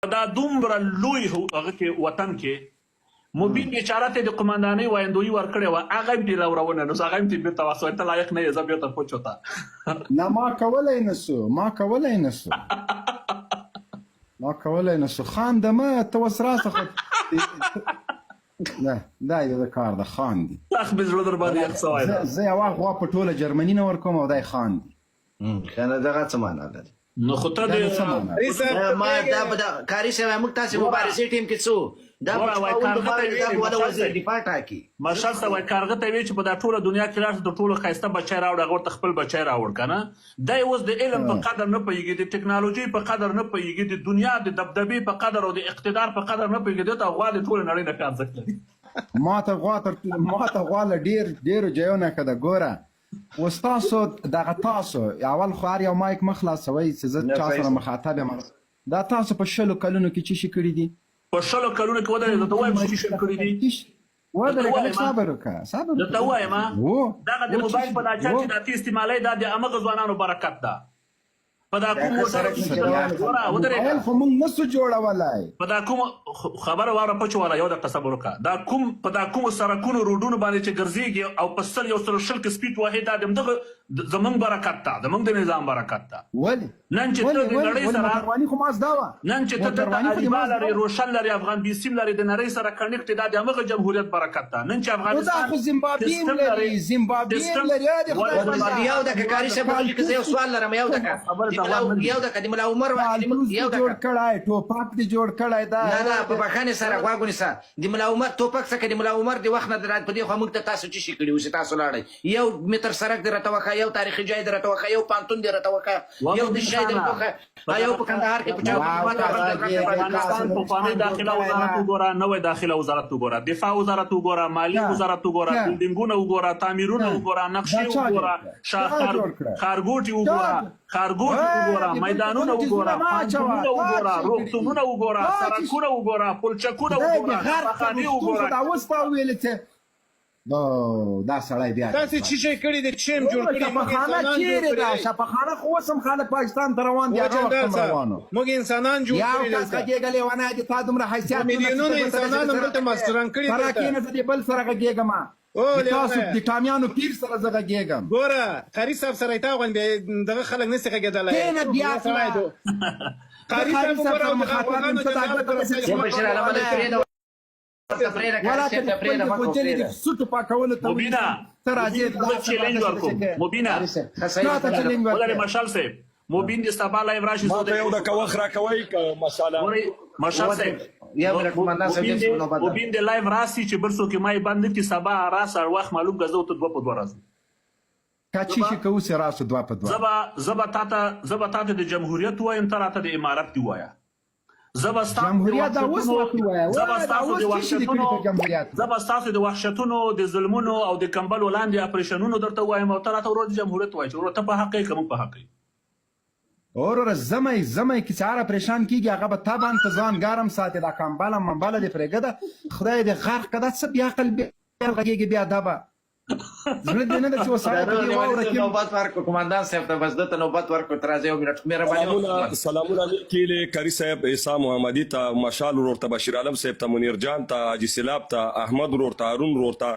دا دومره لوی هغه کې وطن کې مبین بیچاره ته د قماندانۍ وایندویي ورکړې وه هغه هم دې لورونه نو هغه هم دې بېرته واسوی ته لایق نه یې زه بېرته پوچو ته نه ما کولی نسو خان دمه ته اوس راسه خو نه دا یو د کار د خان دي اخ مې زړه در باندې یخ سوی ده زه یوه غوا په ټوله جرمني نه ورکوم او دی خان دي کنه دغه څه معنا لري نو خو ته ما دا کاري صاحب موږ تاسو مبارزې ټیم کې څو دا ولا وزیر دفاع ټاکي مارشال صاحب وایي کارغه ته وایي چې په دا ټوله دنیا کې لاړ د ټولو ښایسته بچی راوړه هغه ورته خپل بچی راوړ که نه دی اوس د علم په قدر نه پوهېږي د ټکنالوژۍ په قدر نه پوهېږي د دنیا د دبدبې په قدر او د اقتدار په قدر نه پوهېږي دې ته غوا د ټولې نړۍ نه ښه ارزښت لري ما ته غوا له ډېرو ځایو نه که ده ګوره اوس تاسو دغه تاسو اول خو هر یو مایک مه خلاصوئ چې زه چا سره مخاطب یم دا تاسو په 20 کلونو کې څه شي کړي دي په 20 کلونو کې ودرېږه درته وایم څه شي کړي دي ودرېږه لږ صبر وکړه درته وایم دغه د موبایل په دا چل چې دا ته استعمالوي دا د همغه ځوانانو برکت ده په دا کوم موبایل خو موږ نسو جوړولی په دا کوم خبره واوره پچ والا یو دقیقه صبر وکړه دا کوم په دا کومو سړکونو روډونو باندې چې ګرځېږي او په 100 120 کې سپیډ وهي دا د همدغه زموږ برکت ده زموږ د نظام برکت ده ولې نن چې ته د نړۍ سره موټرواني خو ما زده وه نن چې ته دلته اریبا لرې روشن لرې افغان بیسیم لرې د نړۍ سره کنیکټ دا د همغه جمهوریت برکت ده نن چې افغانستان دا خو زیمبابوې هم لري یو دقیقه کاري صاحب زه یو سوال لرم یو دقیقه د ملا عمر جوړ کړی ټوپک دې جوړ کړی دا نه په بخښنې سره غوږ ونیسه د ملا عمر ټوپک څخه د ملا عمر د وخت نه په دې خوا موږ ته تاسو څه شي کړي اوس تاسو لاړئ یو متر سړک دې راته وښیه یو تاریخي ځای دې راته وښیه یو پانتون دې راته وښیه یو د شی دې راته وښیه یو په کندهار کې په افغانستان پخوانی داخله وزارت وګوره نوی داخله وزارت وګوره دفاع وزارت وګوره مالیې وزارت وګوره بلډینګونه وګوره تعمیرونه وګوره نقشې وګوره ښارګوټي وګوره میدانونه وګوره پوهنتونونه وګوره روغتونونه وګوره سړکونه وګوره پلچکونه وګوره خانې وګوره دا اوس تا ویلې چې دا سړی بیا تاسې څه شی کړي دي څه هم جوړ کړي شفاخانه چیرې ده شفاخانه خو اوس هم خلک پاکستان ته روان دي هغه وخت هم روان وو موږ انسانان جوړ کړي یو کس غږېږه لیونی دی تا دومره حیثیت میلیونونه انسانان هم دلته ماسټران کړي فرا کښېنه زه دې بل سره غږېږم تاسو د ټامیانو پیر سره زه غږېږم ګوره قاري صاحب سره یې تا غوندې دغه خلک نسي غږېدلی کښېنه بیا قاري صاحب سره مخاطب یم څه دا سوټو پاکولو ته مبینه ته راځې چیلنج ورکوم مبینه مشال صاحب مبین دې سبا لایو راشي ما ته یو دقیقه وخت راکوئ که مساله مشال صاحب مبین دې لایو راسي چې بل څوک یې ما یې بند نه کړي سبا راسه وخت معلوم که زه ورته 2 په 2 راځم که چی شي که اوس یې راسو 2 په 2 زه به تاته د جمهوریت ووایم ته راته د امارت دې ووایه زه به ستاسو د وحشتونو د ظلمونو او د کمبلو لاندې اپریشنونو درته ووایم او ته راته ورور د جمهوریت ووایي چې ورور ته په حق یې که موږ په حق یې وروره زمی کې چې هر اپریشن کېږي هغه به تا باندې ته ځان ګرم ساتي دا کمبله منبله دې پرېږده خدای دې غرق که دا څه بې عقل غږېږي بیا دا به زړه دې نه ده چې وسړی په دې واوره کې نوبت ورکړو قماندان صاحب ته بس دته نوبت ورکړو ته راځئ یو منټ مهرباني سلامونه لیکلي کاري صاحب عیسی محمدي ته مشال ورور ته بشیر عالم صاحب ته منیر جان ته حاجي سیلاب ته احمد ورور ته هارون ورور ته